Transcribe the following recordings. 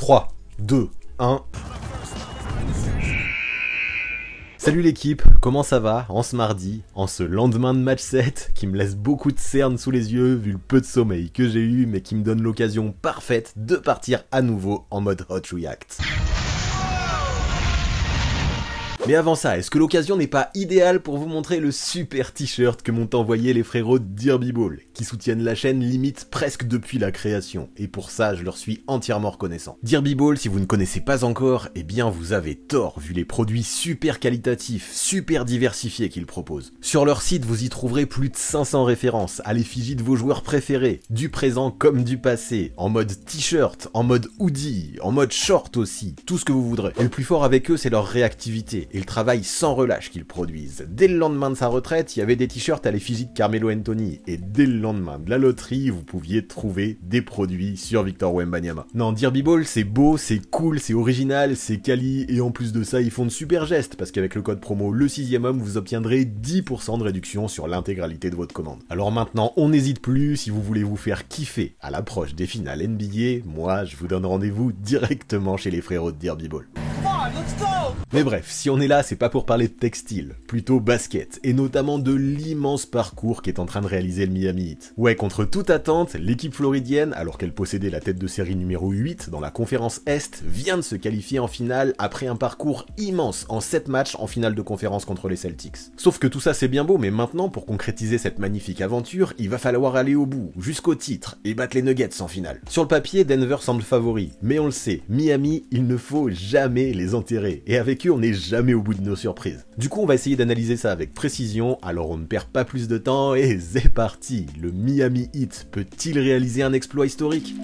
3, 2, 1... Salut l'équipe, comment ça va en ce mardi, en ce lendemain de match 7 qui me laisse beaucoup de cernes sous les yeux vu le peu de sommeil que j'ai eu mais qui me donne l'occasion parfaite de partir à nouveau en mode Hot React. Mais avant ça, est-ce que l'occasion n'est pas idéale pour vous montrer le super t-shirt que m'ont envoyé les frérots de Derby Ball, qui soutiennent la chaîne limite presque depuis la création, et pour ça je leur suis entièrement reconnaissant. Derby Ball, si vous ne connaissez pas encore, eh bien vous avez tort vu les produits super qualitatifs, super diversifiés qu'ils proposent. Sur leur site vous y trouverez plus de 500 références à l'effigie de vos joueurs préférés, du présent comme du passé, en mode t-shirt, en mode hoodie, en mode short aussi, tout ce que vous voudrez. Et le plus fort avec eux c'est leur réactivité, et le travail sans relâche qu'ils produisent. Dès le lendemain de sa retraite, il y avait des t-shirts à l'effigie de Carmelo Anthony, et dès le lendemain de la loterie, vous pouviez trouver des produits sur Victor Wembanyama. Non, Derby Ball, c'est beau, c'est cool, c'est original, c'est quali, et en plus de ça, ils font de super gestes, parce qu'avec le code promo le 6ème homme, vous obtiendrez 10% de réduction sur l'intégralité de votre commande. Alors maintenant, on n'hésite plus, si vous voulez vous faire kiffer à l'approche des finales NBA, moi, je vous donne rendez-vous directement chez les frérots de Derby Ball. Mais bref, si on est là, c'est pas pour parler de textile, plutôt basket, et notamment de l'immense parcours qu'est en train de réaliser le Miami Heat. Ouais, contre toute attente, l'équipe floridienne, alors qu'elle possédait la tête de série numéro 8 dans la conférence Est, vient de se qualifier en finale après un parcours immense en 7 matchs en finale de conférence contre les Celtics. Sauf que tout ça c'est bien beau, mais maintenant, pour concrétiser cette magnifique aventure, il va falloir aller au bout, jusqu'au titre, et battre les Nuggets en finale. Sur le papier, Denver semble favori, mais on le sait, Miami, il ne faut jamais les enterrer, et avec eux on n'est jamais au bout de nos surprises. Du coup on va essayer d'analyser ça avec précision, alors on ne perd pas plus de temps et c'est parti. Le Miami Heat peut-il réaliser un exploit historique ?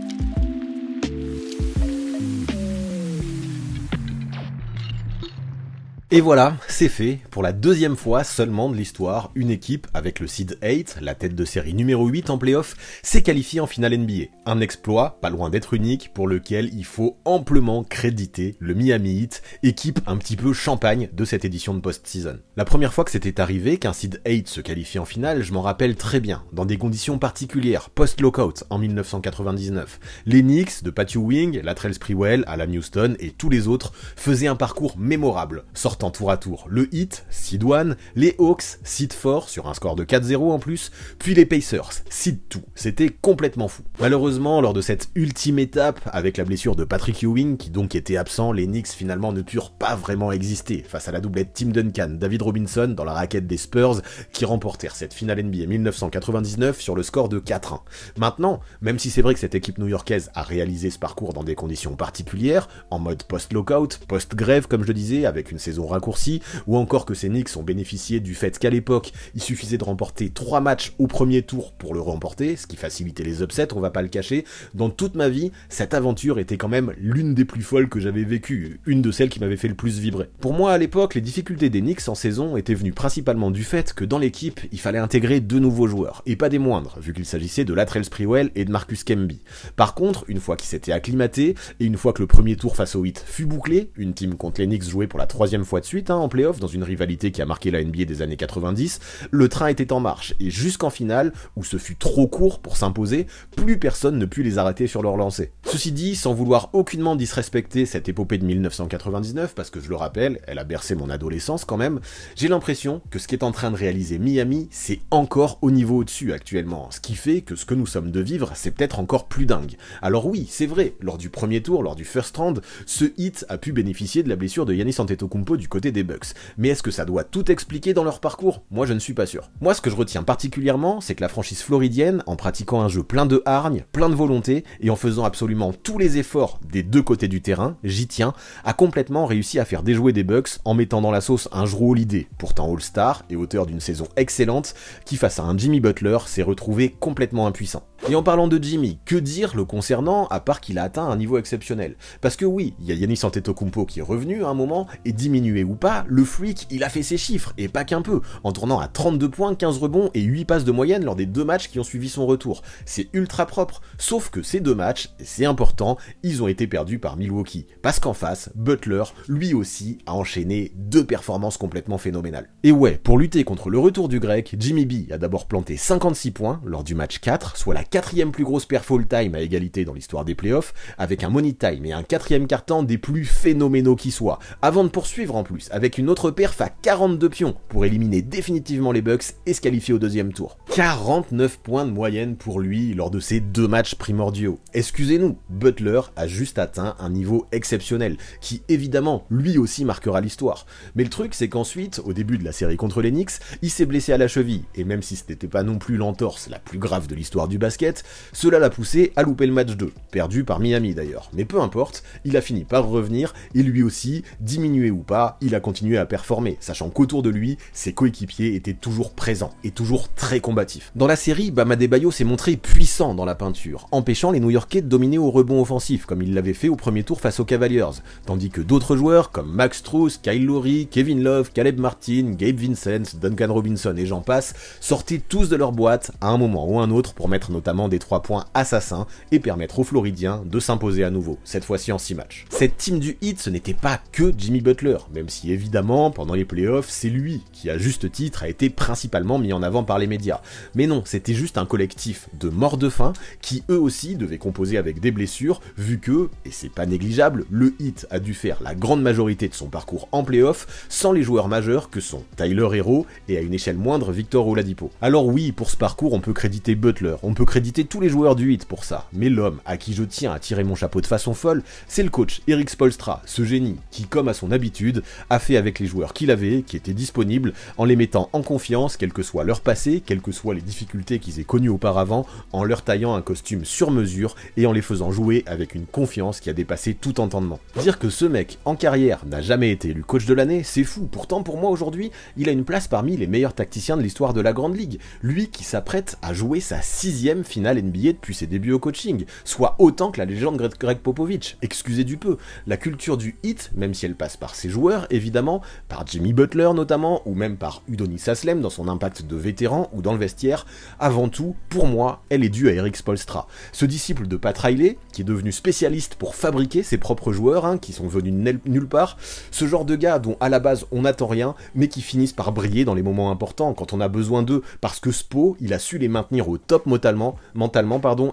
Et voilà, c'est fait, pour la deuxième fois seulement de l'histoire, une équipe avec le seed 8, la tête de série numéro 8 en playoff, s'est qualifiée en finale NBA. Un exploit, pas loin d'être unique, pour lequel il faut amplement créditer le Miami Heat, équipe un petit peu champagne de cette édition de post-season. La première fois que c'était arrivé, qu'un seed 8 se qualifie en finale, je m'en rappelle très bien, dans des conditions particulières, post-lockout en 1999. Les Knicks, de Pat Ewing, Latrell Sprewell, Alan Houston et tous les autres faisaient un parcours mémorable, sortant tour à tour le Heat, seed 1, les Hawks, seed 4 sur un score de 4-0 en plus, puis les Pacers, seed 2. C'était complètement fou. Malheureusement, lors de cette ultime étape, avec la blessure de Patrick Ewing, qui donc était absent, les Knicks finalement ne purent pas vraiment exister face à la doublette Tim Duncan, David Robinson dans la raquette des Spurs, qui remportèrent cette finale NBA 1999 sur le score de 4-1. Maintenant, même si c'est vrai que cette équipe new-yorkaise a réalisé ce parcours dans des conditions particulières, en mode post-lockout, post-grève comme je le disais, avec une saison raccourci, ou encore que ces Knicks ont bénéficié du fait qu'à l'époque, il suffisait de remporter 3 matchs au premier tour pour le remporter, ce qui facilitait les upsets, on va pas le cacher. Dans toute ma vie, cette aventure était quand même l'une des plus folles que j'avais vécues, une de celles qui m'avait fait le plus vibrer. Pour moi, à l'époque, les difficultés des Knicks en saison étaient venues principalement du fait que dans l'équipe, il fallait intégrer 2 nouveaux joueurs, et pas des moindres, vu qu'il s'agissait de Latrell Sprewell et de Marcus Camby. Par contre, une fois qu'ils s'étaient acclimatés, et une fois que le premier tour face au Heat fut bouclé, une team contre les Knicks jouée pour la 3e fois de suite en playoff, dans une rivalité qui a marqué la NBA des années 90, le train était en marche, et jusqu'en finale, où ce fut trop court pour s'imposer, plus personne ne put les arrêter sur leur lancée. Ceci dit, sans vouloir aucunement disrespecter cette épopée de 1999, parce que je le rappelle, elle a bercé mon adolescence quand même, j'ai l'impression que ce qu'est en train de réaliser Miami, c'est encore au niveau au-dessus actuellement, ce qui fait que ce que nous sommes de vivre, c'est peut-être encore plus dingue. Alors oui, c'est vrai, lors du premier tour, lors du first round, ce Heat a pu bénéficier de la blessure de Giannis Antetokounmpo du côté des Bucks. Mais est-ce que ça doit tout expliquer dans leur parcours ? Moi je ne suis pas sûr. Moi ce que je retiens particulièrement, c'est que la franchise floridienne, en pratiquant un jeu plein de hargne, plein de volonté, et en faisant absolument tous les efforts des deux côtés du terrain, j'y tiens, a complètement réussi à faire déjouer des Bucks en mettant dans la sauce un Jrue Holiday, pourtant All-Star et auteur d'une saison excellente, qui face à un Jimmy Butler s'est retrouvé complètement impuissant. Et en parlant de Jimmy, que dire le concernant à part qu'il a atteint un niveau exceptionnel ? Parce que oui, il y a Giannis Antetokounmpo qui est revenu à un moment et diminué diminué ou pas, le Freak, il a fait ses chiffres, et pas qu'un peu, en tournant à 32 points, 15 rebonds et 8 passes de moyenne lors des 2 matchs qui ont suivi son retour. C'est ultra propre, sauf que ces 2 matchs, et c'est important, ils ont été perdus par Milwaukee, parce qu'en face, Butler, lui aussi, a enchaîné 2 performances complètement phénoménales. Et ouais, pour lutter contre le retour du grec, Jimmy B a d'abord planté 56 points lors du match 4, soit la 4e plus grosse perf all-time à égalité dans l'histoire des playoffs, avec un money time et un 4e quart-temps des plus phénoménaux qui soient, avant de poursuivre en plus, avec une autre perf à 42 pions, pour éliminer définitivement les Bucks et se qualifier au 2e tour. 49 points de moyenne pour lui lors de ces 2 matchs primordiaux. Excusez-nous, Butler a juste atteint un niveau exceptionnel, qui évidemment, lui aussi marquera l'histoire. Mais le truc, c'est qu'ensuite, au début de la série contre les Knicks, il s'est blessé à la cheville, et même si ce n'était pas non plus l'entorse la plus grave de l'histoire du basket, cela l'a poussé à louper le match 2, perdu par Miami d'ailleurs. Mais peu importe, il a fini par revenir, et lui aussi, diminué ou pas, il a continué à performer, sachant qu'autour de lui, ses coéquipiers étaient toujours présents, et toujours très combatifs. Dans la série, Bam Adebayo s'est montré puissant dans la peinture, empêchant les New-Yorkais de dominer au rebond offensif, comme il l'avait fait au premier tour face aux Cavaliers, tandis que d'autres joueurs, comme Max Strus, Kyle Lowry, Kevin Love, Caleb Martin, Gabe Vincent, Duncan Robinson et j'en passe, sortaient tous de leur boîte à un moment ou un autre pour mettre notamment des 3 points assassins et permettre aux Floridiens de s'imposer à nouveau, cette fois-ci en 6 matchs. Cette team du Heat, ce n'était pas que Jimmy Butler, même si évidemment, pendant les playoffs, c'est lui qui, à juste titre, a été principalement mis en avant par les médias. Mais non, c'était juste un collectif de morts de faim qui eux aussi devaient composer avec des blessures, vu que, et c'est pas négligeable, le Heat a dû faire la grande majorité de son parcours en playoff sans les joueurs majeurs que sont Tyler Herro et à une échelle moindre Victor Oladipo. Alors oui, pour ce parcours, on peut créditer Butler, on peut créditer tous les joueurs du Heat pour ça, mais l'homme à qui je tiens à tirer mon chapeau de façon folle, c'est le coach Erik Spoelstra, ce génie qui, comme à son habitude, a fait avec les joueurs qu'il avait, qui étaient disponibles, en les mettant en confiance, quel que soit leur passé, quelles que soient les difficultés qu'ils aient connues auparavant, en leur taillant un costume sur mesure et en les faisant jouer avec une confiance qui a dépassé tout entendement. Dire que ce mec, en carrière, n'a jamais été élu coach de l'année, c'est fou. Pourtant, pour moi, aujourd'hui, il a une place parmi les meilleurs tacticiens de l'histoire de la Grande Ligue. Lui qui s'apprête à jouer sa 6e finale NBA depuis ses débuts au coaching, soit autant que la légende Greg Popovich. Excusez du peu. La culture du Heat, même si elle passe par ses joueurs, évidemment, par Jimmy Butler notamment, ou même par Udonis Haslem dans son impact de vétéran ou dans le vestiaire, avant tout, pour moi, elle est due à Erik Spoelstra. Ce disciple de Pat Riley, qui est devenu spécialiste pour fabriquer ses propres joueurs, qui sont venus nulle part, ce genre de gars dont à la base on n'attend rien, mais qui finissent par briller dans les moments importants, quand on a besoin d'eux, parce que Spo, il a su les maintenir au top mentalement,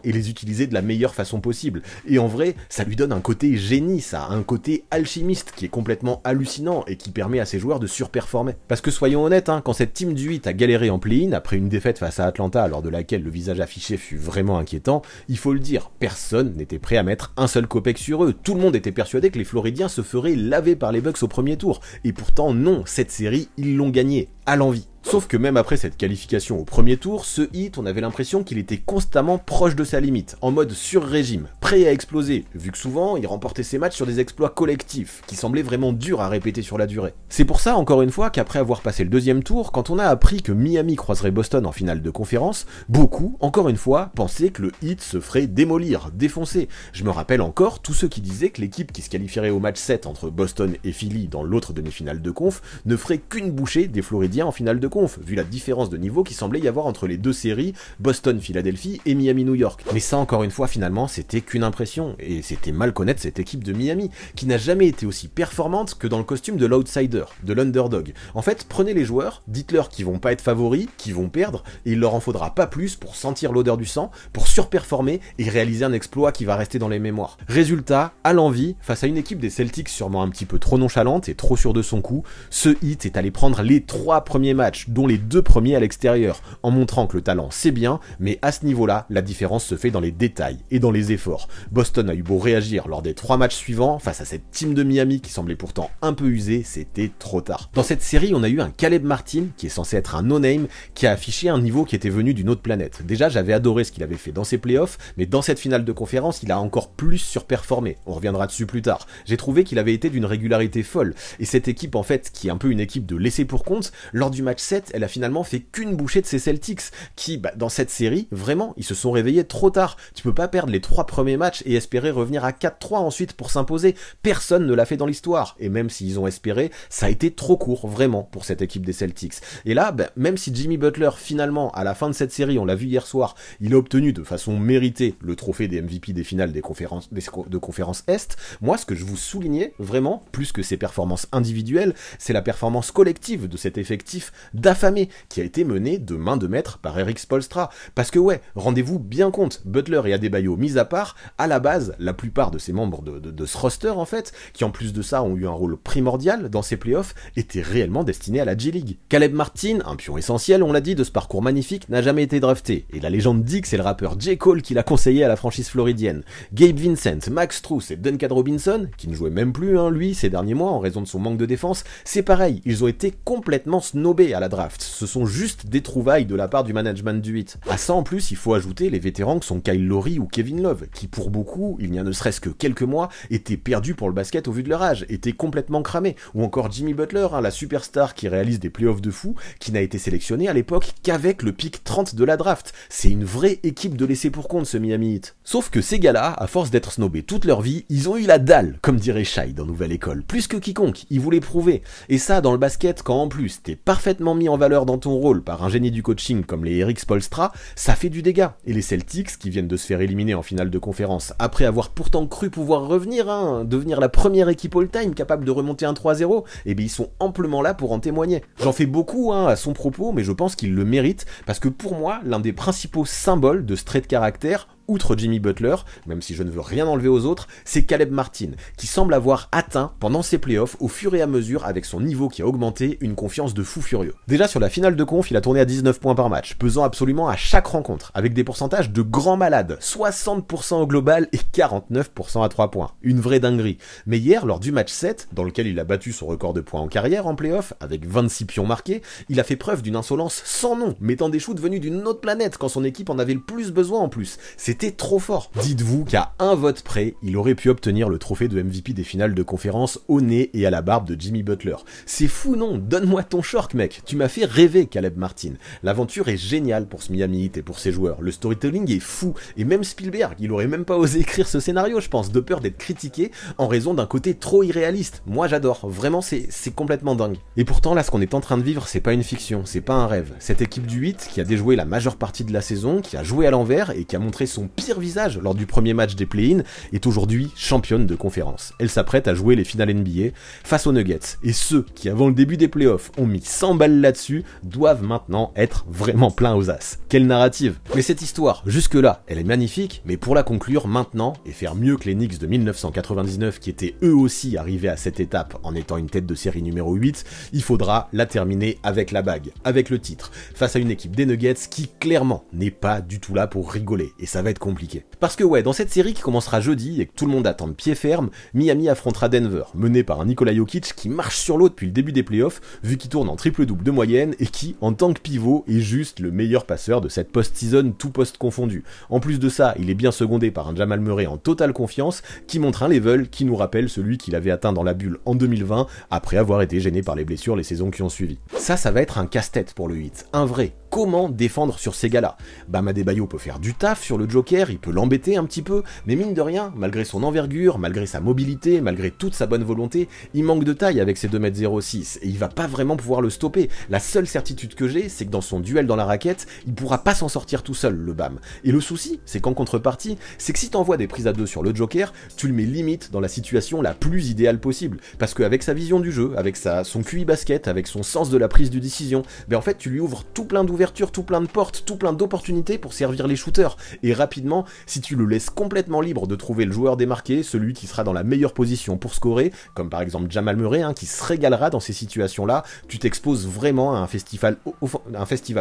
et les utiliser de la meilleure façon possible. Et en vrai, ça lui donne un côté génie, ça, un côté alchimiste, qui est complètement hallucinant, et qui permet à ses joueurs de surperformer. Parce que soyons honnêtes, quand cette team du 8 a galéré en play-in, après une défaite face à Atlanta, lors de laquelle le visage affiché fut vraiment inquiétant, il faut le dire, personne n'était prêt à mettre un seul copec sur eux. Tout le monde était persuadé que les Floridiens se feraient laver par les Bucks au premier tour. Et pourtant non, cette série, ils l'ont gagnée, à l'envie. Sauf que même après cette qualification au premier tour, ce Heat, on avait l'impression qu'il était constamment proche de sa limite, en mode sur-régime, prêt à exploser, vu que souvent, il remportait ses matchs sur des exploits collectifs, qui semblaient vraiment durs à répéter sur la durée. C'est pour ça, encore une fois, qu'après avoir passé le 2e tour, quand on a appris que Miami croiserait Boston en finale de conférence, beaucoup, encore une fois, pensaient que le Heat se ferait démolir, défoncer. Je me rappelle encore tous ceux qui disaient que l'équipe qui se qualifierait au match 7 entre Boston et Philly dans l'autre demi-finale de conf ne ferait qu'une bouchée des Floridiens en finale de conf, vu la différence de niveau qui semblait y avoir entre les deux séries, Boston-Philadelphie et Miami-New York. Mais ça, encore une fois, finalement, c'était qu'une impression, et c'était mal connaître cette équipe de Miami, qui n'a jamais été aussi performante que dans le costume de l'outsider, de l'underdog. En fait, prenez les joueurs, dites-leur qu'ils vont pas être favoris, qu'ils vont perdre, et il leur en faudra pas plus pour sentir l'odeur du sang, pour surperformer et réaliser un exploit qui va rester dans les mémoires. Résultat, à l'envie, face à une équipe des Celtics sûrement un petit peu trop nonchalante et trop sûre de son coup, ce Heat est allé prendre les 3 premiers matchs, dont les 2 premiers à l'extérieur, en montrant que le talent c'est bien, mais à ce niveau-là, la différence se fait dans les détails et dans les efforts. Boston a eu beau réagir lors des 3 matchs suivants, face à cette team de Miami qui semblait pourtant un peu usée, c'était trop tard. Dans cette série, on a eu un Caleb Martin, qui est censé être un no-name, qui a affiché un niveau qui était venu d'une autre planète. Déjà, j'avais adoré ce qu'il avait fait dans ses playoffs, mais dans cette finale de conférence, il a encore plus surperformé. On reviendra dessus plus tard. J'ai trouvé qu'il avait été d'une régularité folle, et cette équipe, en fait, qui est un peu une équipe de laisser pour compte, lors du match 7 7, elle a finalement fait qu'une bouchée de ces Celtics, qui, dans cette série, vraiment, ils se sont réveillés trop tard. Tu peux pas perdre les 3 premiers matchs et espérer revenir à 4-3 ensuite pour s'imposer. Personne ne l'a fait dans l'histoire. Et même s'ils ont espéré, ça a été trop court, vraiment, pour cette équipe des Celtics. Et là, même si Jimmy Butler, finalement, à la fin de cette série, on l'a vu hier soir, il a obtenu de façon méritée le trophée des MVP des finales de conférence Est, moi, ce que je vous soulignais, vraiment, plus que ses performances individuelles, c'est la performance collective de cet effectif d'affamés, qui a été mené de main de maître par Erik Spoelstra. Parce que ouais, rendez-vous bien compte, Butler et Adebayo mis à part, à la base, la plupart de ces membres de ce roster, en fait, qui en plus de ça ont eu un rôle primordial dans ces playoffs, étaient réellement destinés à la G-League. Caleb Martin, un pion essentiel, on l'a dit, de ce parcours magnifique, n'a jamais été drafté, et la légende dit que c'est le rappeur J. Cole qui l'a conseillé à la franchise floridienne. Gabe Vincent, Max Strus et Duncan Robinson, qui ne jouait même plus, lui, ces derniers mois, en raison de son manque de défense, c'est pareil, ils ont été complètement snobés à la draft. Ce sont juste des trouvailles de la part du management du Heat. À ça, en plus, il faut ajouter les vétérans que sont Kyle Lowry ou Kevin Love, qui pour beaucoup, il n'y a ne serait-ce que quelques mois, étaient perdus pour le basket au vu de leur âge, étaient complètement cramés. Ou encore Jimmy Butler, la superstar qui réalise des playoffs de fou, qui n'a été sélectionné à l'époque qu'avec le pick 30 de la draft. C'est une vraie équipe de laisser pour compte, ce Miami Heat. Sauf que ces gars-là, à force d'être snobés toute leur vie, ils ont eu la dalle, comme dirait Shai dans Nouvelle École. Plus que quiconque, ils voulaient prouver. Et ça, dans le basket, quand en plus t'es parfaitement mis en valeur dans ton rôle par un génie du coaching comme les Erik Spoelstra, ça fait du dégât. Et les Celtics, qui viennent de se faire éliminer en finale de conférence, après avoir pourtant cru pouvoir revenir, devenir la première équipe all-time capable de remonter un 3-0, et bien ils sont amplement là pour en témoigner. J'en fais beaucoup à son propos, mais je pense qu'il le mérite, parce que pour moi, l'un des principaux symboles de ce trait de caractère, outre Jimmy Butler, même si je ne veux rien enlever aux autres, c'est Caleb Martin, qui semble avoir atteint, pendant ses playoffs, au fur et à mesure, avec son niveau qui a augmenté, une confiance de fou furieux. Déjà sur la finale de conf, il a tourné à 19 points par match, pesant absolument à chaque rencontre, avec des pourcentages de grands malades, 60% au global et 49% à 3 points. Une vraie dinguerie. Mais hier, lors du match 7, dans lequel il a battu son record de points en carrière en playoff, avec 26 pions marqués, il a fait preuve d'une insolence sans nom, mettant des shoots venus d'une autre planète quand son équipe en avait le plus besoin en plus. C'était trop fort. Dites-vous qu'à un vote près, il aurait pu obtenir le trophée de MVP des finales de conférence au nez et à la barbe de Jimmy Butler. C'est fou, non? Donne-moi ton short, mec. Tu m'as fait rêver, Caleb Martin. L'aventure est géniale pour ce Miami Heat et pour ses joueurs. Le storytelling est fou. Et même Spielberg, il aurait même pas osé écrire ce scénario, je pense, de peur d'être critiqué en raison d'un côté trop irréaliste. Moi, j'adore. Vraiment, c'est complètement dingue. Et pourtant, là, ce qu'on est en train de vivre, c'est pas une fiction, c'est pas un rêve. Cette équipe du 8, qui a déjoué la majeure partie de la saison, qui a joué à l'envers et qui a montré son pire visage lors du premier match des play-in, est aujourd'hui championne de conférence. Elle s'apprête à jouer les finales NBA face aux Nuggets. Et ceux qui, avant le début des playoffs, ont mis 100 balles là-dessus, doivent maintenant être vraiment pleins aux as. Quelle narrative! Mais cette histoire, jusque-là, elle est magnifique, mais pour la conclure maintenant, et faire mieux que les Knicks de 1999 qui étaient eux aussi arrivés à cette étape en étant une tête de série numéro 8, il faudra la terminer avec la bague, avec le titre, face à une équipe des Nuggets qui, clairement, n'est pas du tout là pour rigoler, et ça va être compliqué. Parce que ouais, dans cette série qui commencera jeudi et que tout le monde attend de pied ferme, Miami affrontera Denver, mené par un Nikola Jokic qui marche sur l'eau depuis le début des playoffs, vu qu'il tourne en triple-double de moyenne et qui, en tant que pivot, est juste le meilleur passeur de cette post-season, tout poste confondu. En plus de ça, il est bien secondé par un Jamal Murray en totale confiance, qui montre un level qui nous rappelle celui qu'il avait atteint dans la bulle en 2020, après avoir été gêné par les blessures les saisons qui ont suivi. Ça va être un casse-tête pour le Heat, un vrai. Comment défendre sur ces gars-là? Bam Adebayo peut faire du taf sur le Joker, il peut l'embêter un petit peu, mais mine de rien, malgré son envergure, malgré sa mobilité, malgré toute sa bonne volonté, il manque de taille avec ses 2m06, et il va pas vraiment pouvoir le stopper. La seule certitude que j'ai, c'est que dans son duel dans la raquette, il pourra pas s'en sortir tout seul, le Bam. Et le souci, c'est qu'en contrepartie, c'est que si t'envoies des prises à deux sur le Joker, tu le mets limite dans la situation la plus idéale possible, parce qu'avec sa vision du jeu, avec son QI basket, avec son sens de la prise de décision, ben en fait tu lui ouvres tout plein d'ouvertures, tout plein de portes, tout plein d'opportunités pour servir les shooters. Et rapidement, si tu le laisses complètement libre de trouver le joueur démarqué, celui qui sera dans la meilleure position pour scorer, comme par exemple Jamal Murray, qui se régalera dans ces situations-là, tu t'exposes vraiment à un festival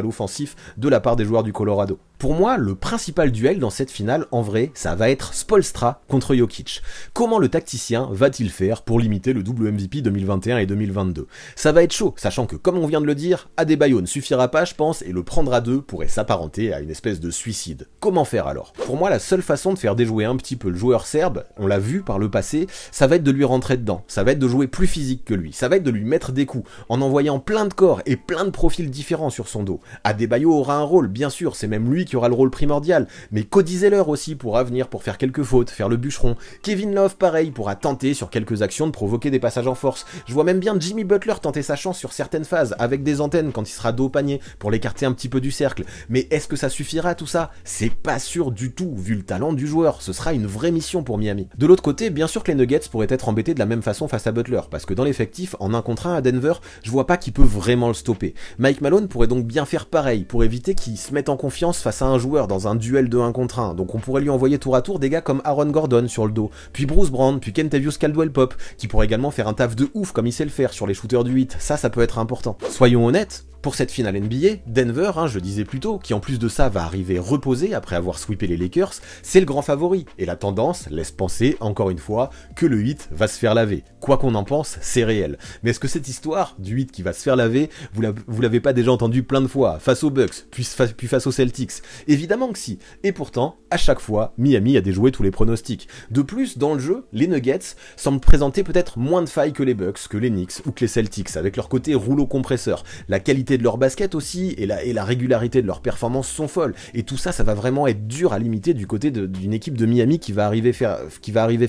offensif de la part des joueurs du Colorado. Pour moi, le principal duel dans cette finale, en vrai, ça va être Spoelstra contre Jokic. Comment le tacticien va-t-il faire pour limiter le double MVP 2021 et 2022? Ça va être chaud, sachant que, comme on vient de le dire, Adebayo ne suffira pas, je pense, et et le prendre à deux pourrait s'apparenter à une espèce de suicide. Comment faire alors? Pour moi, la seule façon de faire déjouer un petit peu le joueur serbe, on l'a vu par le passé, ça va être de lui rentrer dedans, ça va être de jouer plus physique que lui, ça va être de lui mettre des coups, en envoyant plein de corps et plein de profils différents sur son dos. Adebayo aura un rôle, bien sûr, c'est même lui qui aura le rôle primordial, mais Cody Zeller aussi pourra venir pour faire quelques fautes, faire le bûcheron. Kevin Love, pareil, pourra tenter sur quelques actions de provoquer des passages en force. Je vois même bien Jimmy Butler tenter sa chance sur certaines phases, avec des antennes quand il sera dos au panier, pour l'écarter un petit peu du cercle. Mais est-ce que ça suffira tout ça? C'est pas sûr du tout, vu le talent du joueur. Ce sera une vraie mission pour Miami. De l'autre côté, bien sûr que les Nuggets pourraient être embêtés de la même façon face à Butler, parce que dans l'effectif, en 1 contre 1 à Denver, je vois pas qui peut vraiment le stopper. Mike Malone pourrait donc bien faire pareil, pour éviter qu'il se mette en confiance face à un joueur dans un duel de 1 contre 1. Donc on pourrait lui envoyer tour à tour des gars comme Aaron Gordon sur le dos, puis Bruce Brown, puis Kentavious Caldwell-Pope, qui pourrait également faire un taf de ouf comme il sait le faire sur les shooters du 8, ça peut être important. Soyons honnêtes, pour cette finale NBA, Denver, je disais plus tôt, qui en plus de ça va arriver reposé après avoir sweepé les Lakers, c'est le grand favori, et la tendance laisse penser, encore une fois, que le Heat va se faire laver. Quoi qu'on en pense, c'est réel. Mais est-ce que cette histoire du Heat qui va se faire laver, vous l'avez pas déjà entendu plein de fois, face aux Bucks, puis face aux Celtics? Évidemment que si. Et pourtant, à chaque fois, Miami a déjoué tous les pronostics. De plus, dans le jeu, les Nuggets semblent présenter peut-être moins de failles que les Bucks, que les Knicks ou que les Celtics, avec leur côté rouleau compresseur. La qualité de leur basket aussi, et la régularité de leurs performances sont folles. Et tout ça, ça va vraiment être dur à limiter du côté d'une équipe de Miami qui va arriver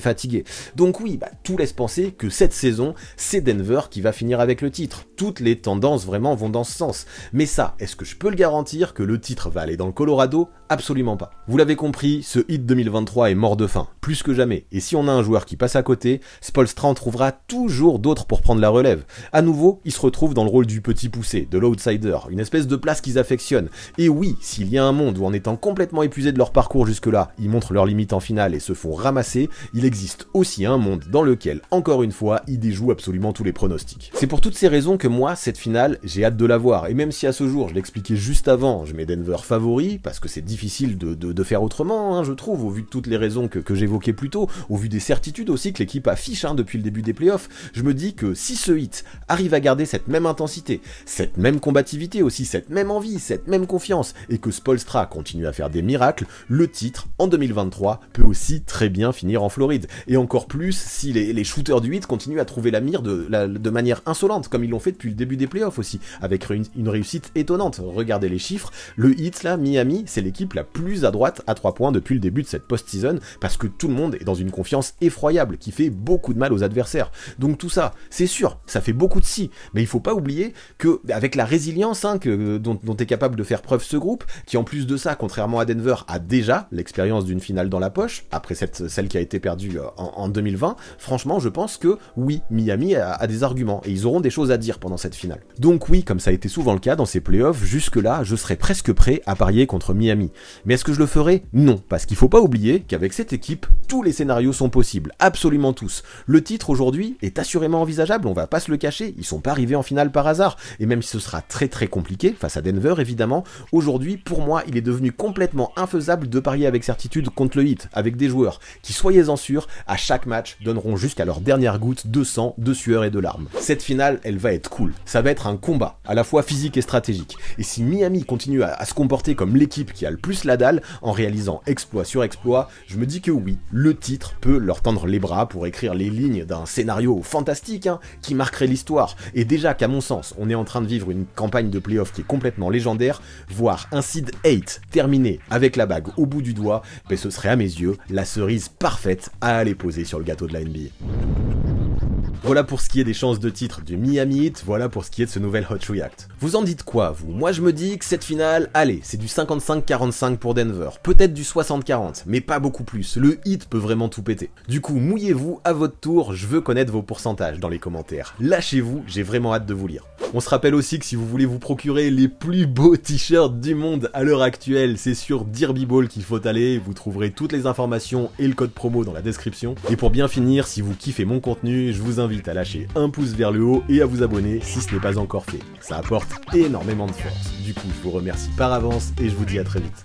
fatiguée. Donc oui, tout laisse penser que cette saison, c'est Denver qui va finir avec le titre. Toutes les tendances vraiment vont dans ce sens. Mais ça, est-ce que je peux le garantir que le titre va aller dans le Colorado? Absolument pas. Vous l'avez compris, ce Heat 2023 est mort de faim, plus que jamais. Et si on a un joueur qui passe à côté, Spoelstra en trouvera toujours d'autres pour prendre la relève. À nouveau, il se retrouve dans le rôle du petit poussé, de l'outsider, une espèce de place qu'ils affectionnent. Et oui, s'il y a un monde où en étant complètement épuisés de leur parcours jusque-là, ils montrent leurs limites en finale et se font ramasser, il existe aussi un monde dans lequel, encore une fois, ils déjouent absolument tous les pronostics. C'est pour toutes ces raisons que moi, cette finale, j'ai hâte de la voir. Et même si à ce jour, je l'expliquais juste avant, je mets Denver favori, parce que c'est difficile de faire autrement, je trouve, au vu de toutes les raisons que j'évoquais plus tôt, au vu des certitudes aussi que l'équipe affiche depuis le début des playoffs, je me dis que si ce Heat arrive à garder cette même intensité, cette même combativité aussi, cette même envie, cette même confiance, et que Spoelstra continue à faire des miracles, le titre, en 2023, peut aussi très bien finir en Floride. Et encore plus si les shooters du Heat continuent à trouver la mire de manière insolente, comme ils l'ont fait depuis le début des playoffs aussi, avec une réussite étonnante. Regardez les chiffres, le Heat là, Miami, c'est l'équipe la plus à droite à 3 points depuis le début de cette post-season, parce que tout le monde est dans une confiance effroyable, qui fait beaucoup de mal aux adversaires. Donc tout ça, c'est sûr, ça fait beaucoup de si, mais il faut pas oublier que, avec la résilience dont est capable de faire preuve ce groupe, qui en plus de ça, contrairement à Denver, a déjà l'expérience d'une finale dans la poche, après celle qui a été perdue en 2020, franchement, je pense que oui, Miami a des arguments, et ils auront des choses à dire pendant cette finale. Donc oui, comme ça a été souvent le cas dans ces playoffs, jusque-là, je serais presque prêt à parier contre Miami. Mais est-ce que je le ferai? Non, parce qu'il faut pas oublier qu'avec cette équipe, tous les scénarios sont possibles, absolument tous. Le titre aujourd'hui est assurément envisageable, on va pas se le cacher, ils sont pas arrivés en finale par hasard, et même si ce sera très très compliqué, face à Denver évidemment, aujourd'hui, pour moi, il est devenu complètement infaisable de parier avec certitude contre le Heat, avec des joueurs qui, soyez-en sûrs, à chaque match, donneront jusqu'à leur dernière goutte de sang, de sueur et de larmes. Cette finale, elle va être cool, ça va être un combat, à la fois physique et stratégique, et si Miami continue à se comporter comme l'équipe qui a le plus la dalle, en réalisant exploit sur exploit, je me dis que oui, le titre peut leur tendre les bras pour écrire les lignes d'un scénario fantastique, qui marquerait l'histoire, et déjà qu'à mon sens, on est en train de vivre une campagne de playoff qui est complètement légendaire, voir un seed 8 terminé avec la bague au bout du doigt, ce serait à mes yeux la cerise parfaite à aller poser sur le gâteau de la NBA. Voilà pour ce qui est des chances de titre du Miami Heat, voilà pour ce qui est de ce nouvel Hot React. Vous en dites quoi, vous? Moi je me dis que cette finale, allez, c'est du 55-45 pour Denver, peut-être du 60-40, mais pas beaucoup plus, le Heat peut vraiment tout péter. Du coup, mouillez-vous à votre tour, je veux connaître vos pourcentages dans les commentaires. Lâchez-vous, j'ai vraiment hâte de vous lire. On se rappelle aussi que si vous voulez vous procurer les plus beaux t-shirts du monde à l'heure actuelle, c'est sur Derby Ball qu'il faut aller, vous trouverez toutes les informations et le code promo dans la description. Et pour bien finir, si vous kiffez mon contenu, je vous invite à lâcher un pouce vers le haut et à vous abonner si ce n'est pas encore fait. Ça apporte énormément de force. Du coup, je vous remercie par avance et je vous dis à très vite.